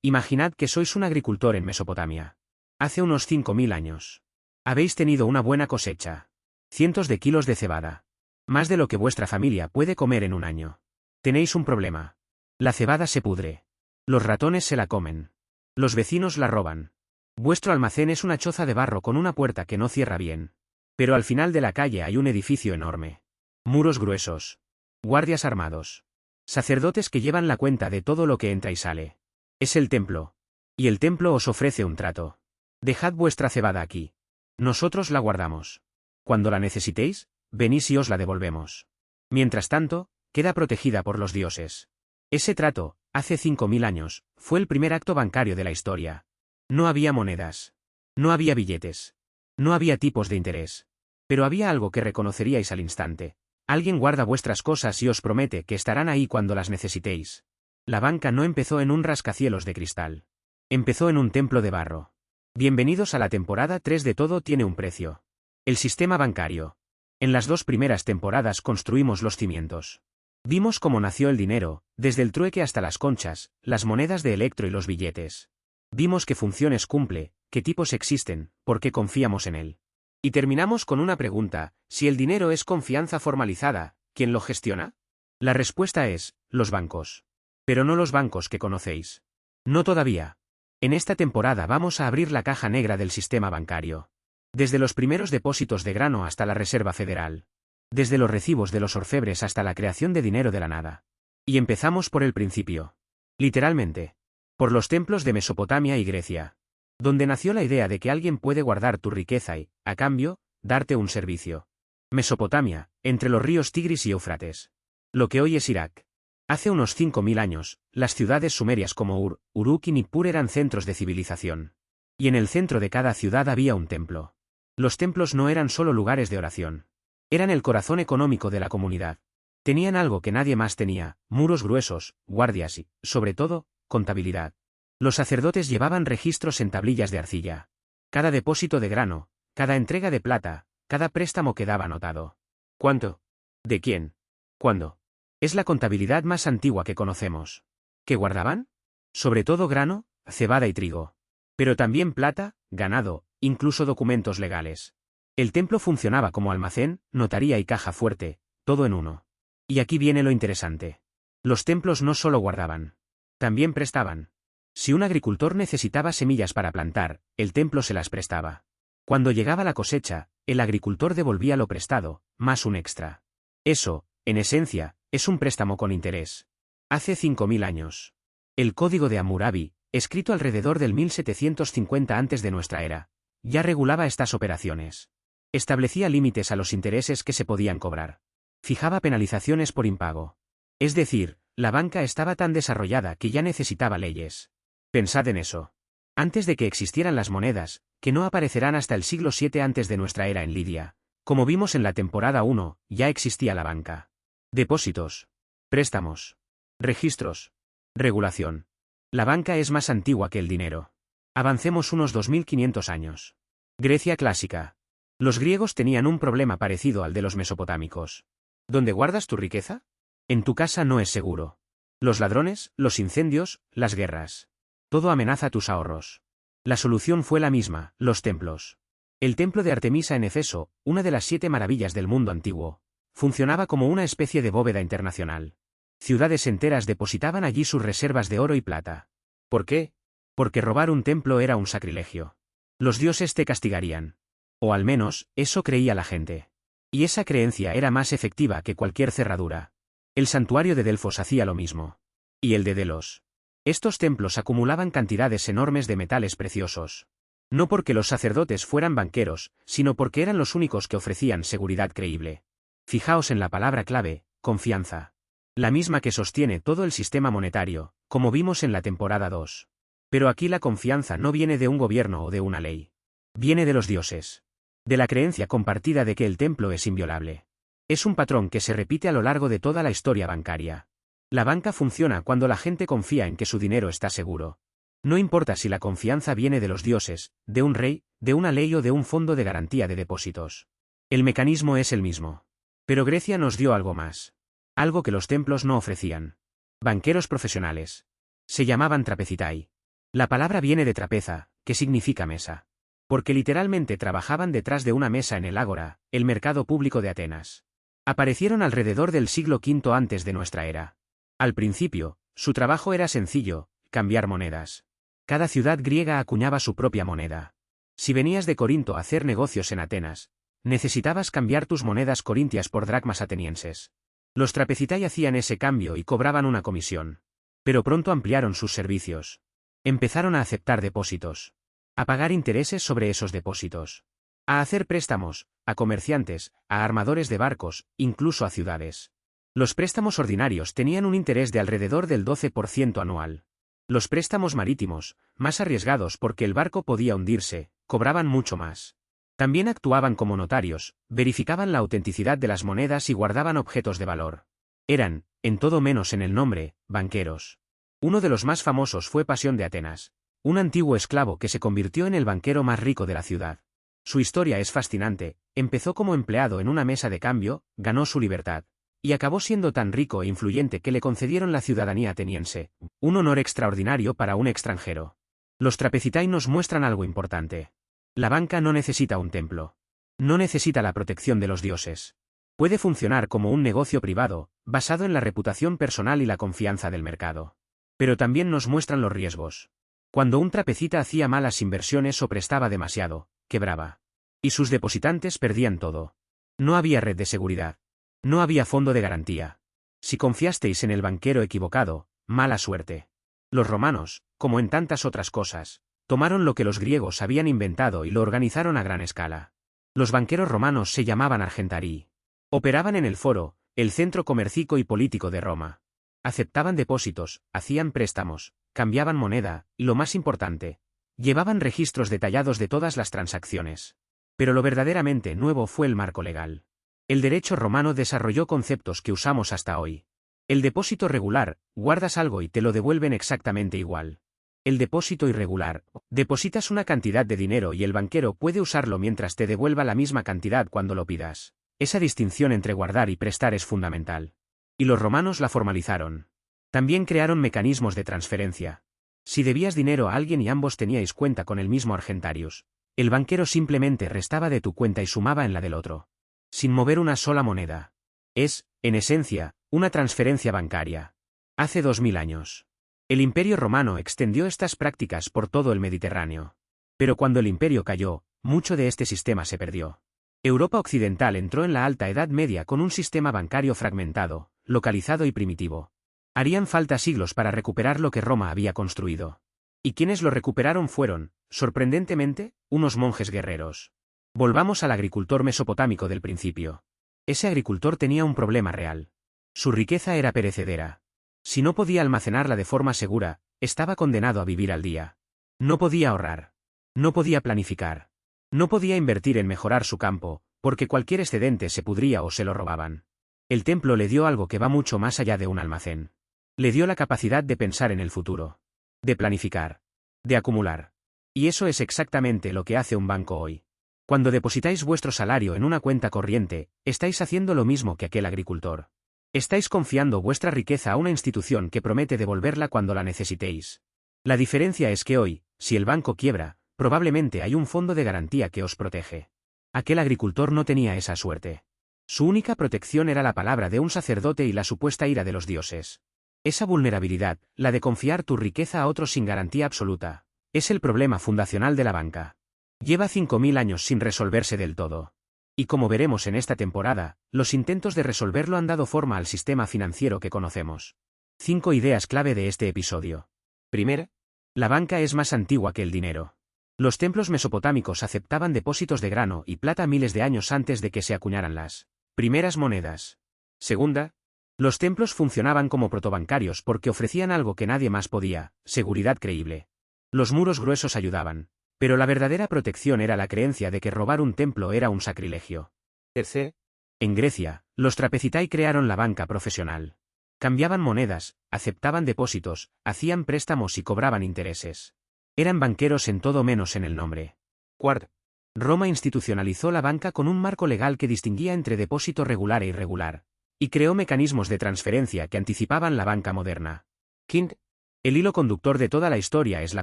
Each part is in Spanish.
Imaginad que sois un agricultor en Mesopotamia. Hace unos 5000 años. Habéis tenido una buena cosecha. Cientos de kilos de cebada. Más de lo que vuestra familia puede comer en un año. Tenéis un problema. La cebada se pudre. Los ratones se la comen. Los vecinos la roban. Vuestro almacén es una choza de barro con una puerta que no cierra bien. Pero al final de la calle hay un edificio enorme. Muros gruesos. Guardias armados. Sacerdotes que llevan la cuenta de todo lo que entra y sale. Es el templo. Y el templo os ofrece un trato. Dejad vuestra cebada aquí. Nosotros la guardamos. Cuando la necesitéis, venís y os la devolvemos. Mientras tanto, queda protegida por los dioses. Ese trato, hace 5000 años, fue el primer acto bancario de la historia. No había monedas. No había billetes. No había tipos de interés. Pero había algo que reconoceríais al instante. Alguien guarda vuestras cosas y os promete que estarán ahí cuando las necesitéis. La banca no empezó en un rascacielos de cristal. Empezó en un templo de barro. Bienvenidos a la temporada 3 de Todo tiene un precio. El sistema bancario. En las 2 primeras temporadas construimos los cimientos. Vimos cómo nació el dinero, desde el trueque hasta las conchas, las monedas de electro y los billetes. Vimos qué funciones cumple, qué tipos existen, por qué confiamos en él. Y terminamos con una pregunta: si el dinero es confianza formalizada, ¿quién lo gestiona? La respuesta es, los bancos. Pero no los bancos que conocéis. No todavía. En esta temporada vamos a abrir la caja negra del sistema bancario. Desde los primeros depósitos de grano hasta la Reserva Federal. Desde los recibos de los orfebres hasta la creación de dinero de la nada. Y empezamos por el principio. Literalmente. Por los templos de Mesopotamia y Grecia. Donde nació la idea de que alguien puede guardar tu riqueza y, a cambio, darte un servicio. Mesopotamia, entre los ríos Tigris y Éufrates. Lo que hoy es Irak. Hace unos 5000 años, las ciudades sumerias como Ur, Uruk y Nippur eran centros de civilización. Y en el centro de cada ciudad había un templo. Los templos no eran solo lugares de oración. Eran el corazón económico de la comunidad. Tenían algo que nadie más tenía: muros gruesos, guardias y, sobre todo, contabilidad. Los sacerdotes llevaban registros en tablillas de arcilla. Cada depósito de grano, cada entrega de plata, cada préstamo quedaba anotado. ¿Cuánto? ¿De quién? ¿Cuándo? Es la contabilidad más antigua que conocemos. ¿Qué guardaban? Sobre todo grano, cebada y trigo. Pero también plata, ganado, incluso documentos legales. El templo funcionaba como almacén, notaría y caja fuerte, todo en uno. Y aquí viene lo interesante. Los templos no solo guardaban. También prestaban. Si un agricultor necesitaba semillas para plantar, el templo se las prestaba. Cuando llegaba la cosecha, el agricultor devolvía lo prestado, más un extra. Eso, en esencia, es un préstamo con interés. Hace 5000 años. El Código de Hammurabi, escrito alrededor del 1750 antes de nuestra era, ya regulaba estas operaciones. Establecía límites a los intereses que se podían cobrar. Fijaba penalizaciones por impago. Es decir, la banca estaba tan desarrollada que ya necesitaba leyes. Pensad en eso. Antes de que existieran las monedas, que no aparecerán hasta el siglo VII antes de nuestra era en Lidia, como vimos en la temporada 1, ya existía la banca. Depósitos. Préstamos. Registros. Regulación. La banca es más antigua que el dinero. Avancemos unos 2500 años. Grecia clásica. Los griegos tenían un problema parecido al de los mesopotámicos. ¿Dónde guardas tu riqueza? En tu casa no es seguro. Los ladrones, los incendios, las guerras. Todo amenaza tus ahorros. La solución fue la misma: los templos. El templo de Artemisa en Efeso, una de las 7 maravillas del mundo antiguo, funcionaba como una especie de bóveda internacional. Ciudades enteras depositaban allí sus reservas de oro y plata. ¿Por qué? Porque robar un templo era un sacrilegio. Los dioses te castigarían. O al menos, eso creía la gente. Y esa creencia era más efectiva que cualquier cerradura. El santuario de Delfos hacía lo mismo. Y el de Delos. Estos templos acumulaban cantidades enormes de metales preciosos. No porque los sacerdotes fueran banqueros, sino porque eran los únicos que ofrecían seguridad creíble. Fijaos en la palabra clave: confianza. La misma que sostiene todo el sistema monetario, como vimos en la temporada 2. Pero aquí la confianza no viene de un gobierno o de una ley. Viene de los dioses. De la creencia compartida de que el templo es inviolable. Es un patrón que se repite a lo largo de toda la historia bancaria. La banca funciona cuando la gente confía en que su dinero está seguro. No importa si la confianza viene de los dioses, de un rey, de una ley o de un fondo de garantía de depósitos. El mecanismo es el mismo. Pero Grecia nos dio algo más. Algo que los templos no ofrecían. Banqueros profesionales. Se llamaban trapecitai. La palabra viene de trapeza, que significa mesa. Porque literalmente trabajaban detrás de una mesa en el ágora, el mercado público de Atenas. Aparecieron alrededor del siglo V antes de nuestra era. Al principio, su trabajo era sencillo, cambiar monedas. Cada ciudad griega acuñaba su propia moneda. Si venías de Corinto a hacer negocios en Atenas, necesitabas cambiar tus monedas corintias por dracmas atenienses. Los trapecitai hacían ese cambio y cobraban una comisión. Pero pronto ampliaron sus servicios. Empezaron a aceptar depósitos. A pagar intereses sobre esos depósitos. A hacer préstamos, a comerciantes, a armadores de barcos, incluso a ciudades. Los préstamos ordinarios tenían un interés de alrededor del 12% anual. Los préstamos marítimos, más arriesgados porque el barco podía hundirse, cobraban mucho más. También actuaban como notarios, verificaban la autenticidad de las monedas y guardaban objetos de valor. Eran, en todo menos en el nombre, banqueros. Uno de los más famosos fue Pasión de Atenas, un antiguo esclavo que se convirtió en el banquero más rico de la ciudad. Su historia es fascinante, empezó como empleado en una mesa de cambio, ganó su libertad, y acabó siendo tan rico e influyente que le concedieron la ciudadanía ateniense, un honor extraordinario para un extranjero. Los trapecitai nos muestran algo importante. La banca no necesita un templo. No necesita la protección de los dioses. Puede funcionar como un negocio privado, basado en la reputación personal y la confianza del mercado. Pero también nos muestran los riesgos. Cuando un trapecita hacía malas inversiones o prestaba demasiado, quebraba. Y sus depositantes perdían todo. No había red de seguridad. No había fondo de garantía. Si confiasteis en el banquero equivocado, mala suerte. Los romanos, como en tantas otras cosas, tomaron lo que los griegos habían inventado y lo organizaron a gran escala. Los banqueros romanos se llamaban argentarii. Operaban en el foro, el centro comercial y político de Roma. Aceptaban depósitos, hacían préstamos, cambiaban moneda, y lo más importante, llevaban registros detallados de todas las transacciones. Pero lo verdaderamente nuevo fue el marco legal. El derecho romano desarrolló conceptos que usamos hasta hoy. El depósito regular, guardas algo y te lo devuelven exactamente igual. El depósito irregular, depositas una cantidad de dinero y el banquero puede usarlo mientras te devuelva la misma cantidad cuando lo pidas. Esa distinción entre guardar y prestar es fundamental. Y los romanos la formalizaron. También crearon mecanismos de transferencia. Si debías dinero a alguien y ambos teníais cuenta con el mismo argentarius, el banquero simplemente restaba de tu cuenta y sumaba en la del otro. Sin mover una sola moneda. Es, en esencia, una transferencia bancaria. Hace 2000 años. El Imperio Romano extendió estas prácticas por todo el Mediterráneo. Pero cuando el imperio cayó, mucho de este sistema se perdió. Europa Occidental entró en la Alta Edad Media con un sistema bancario fragmentado, localizado y primitivo. Harían falta siglos para recuperar lo que Roma había construido. Y quienes lo recuperaron fueron, sorprendentemente, unos monjes guerreros. Volvamos al agricultor mesopotámico del principio. Ese agricultor tenía un problema real. Su riqueza era perecedera. Si no podía almacenarla de forma segura, estaba condenado a vivir al día. No podía ahorrar. No podía planificar. No podía invertir en mejorar su campo, porque cualquier excedente se pudría o se lo robaban. El templo le dio algo que va mucho más allá de un almacén. Le dio la capacidad de pensar en el futuro. De planificar. De acumular. Y eso es exactamente lo que hace un banco hoy. Cuando depositáis vuestro salario en una cuenta corriente, estáis haciendo lo mismo que aquel agricultor. Estáis confiando vuestra riqueza a una institución que promete devolverla cuando la necesitéis. La diferencia es que hoy, si el banco quiebra, probablemente hay un fondo de garantía que os protege. Aquel agricultor no tenía esa suerte. Su única protección era la palabra de un sacerdote y la supuesta ira de los dioses. Esa vulnerabilidad, la de confiar tu riqueza a otros sin garantía absoluta, es el problema fundacional de la banca. Lleva 5000 años sin resolverse del todo. Y como veremos en esta temporada, los intentos de resolverlo han dado forma al sistema financiero que conocemos. 5 ideas clave de este episodio. Primera, la banca es más antigua que el dinero. Los templos mesopotámicos aceptaban depósitos de grano y plata miles de años antes de que se acuñaran las primeras monedas. Segunda, los templos funcionaban como protobancarios porque ofrecían algo que nadie más podía, seguridad creíble. Los muros gruesos ayudaban. Pero la verdadera protección era la creencia de que robar un templo era un sacrilegio. Tercer, en Grecia, los trapecitai crearon la banca profesional. Cambiaban monedas, aceptaban depósitos, hacían préstamos y cobraban intereses. Eran banqueros en todo menos en el nombre. Cuarto, Roma institucionalizó la banca con un marco legal que distinguía entre depósito regular e irregular, y creó mecanismos de transferencia que anticipaban la banca moderna. Quinto, El hilo conductor de toda la historia es la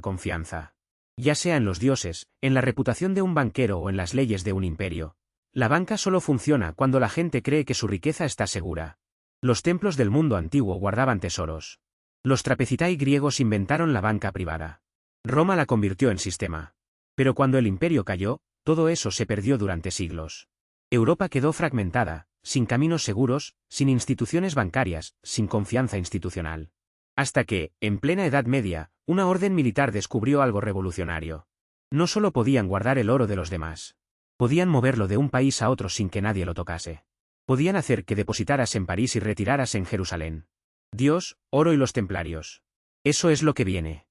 confianza. Ya sea en los dioses, en la reputación de un banquero o en las leyes de un imperio. La banca solo funciona cuando la gente cree que su riqueza está segura. Los templos del mundo antiguo guardaban tesoros. Los trapecitai griegos inventaron la banca privada. Roma la convirtió en sistema. Pero cuando el imperio cayó, todo eso se perdió durante siglos. Europa quedó fragmentada, sin caminos seguros, sin instituciones bancarias, sin confianza institucional. Hasta que, en plena Edad Media, una orden militar descubrió algo revolucionario. No solo podían guardar el oro de los demás. Podían moverlo de un país a otro sin que nadie lo tocase. Podían hacer que depositaras en París y retiraras en Jerusalén. Dios, oro y los templarios. Eso es lo que viene.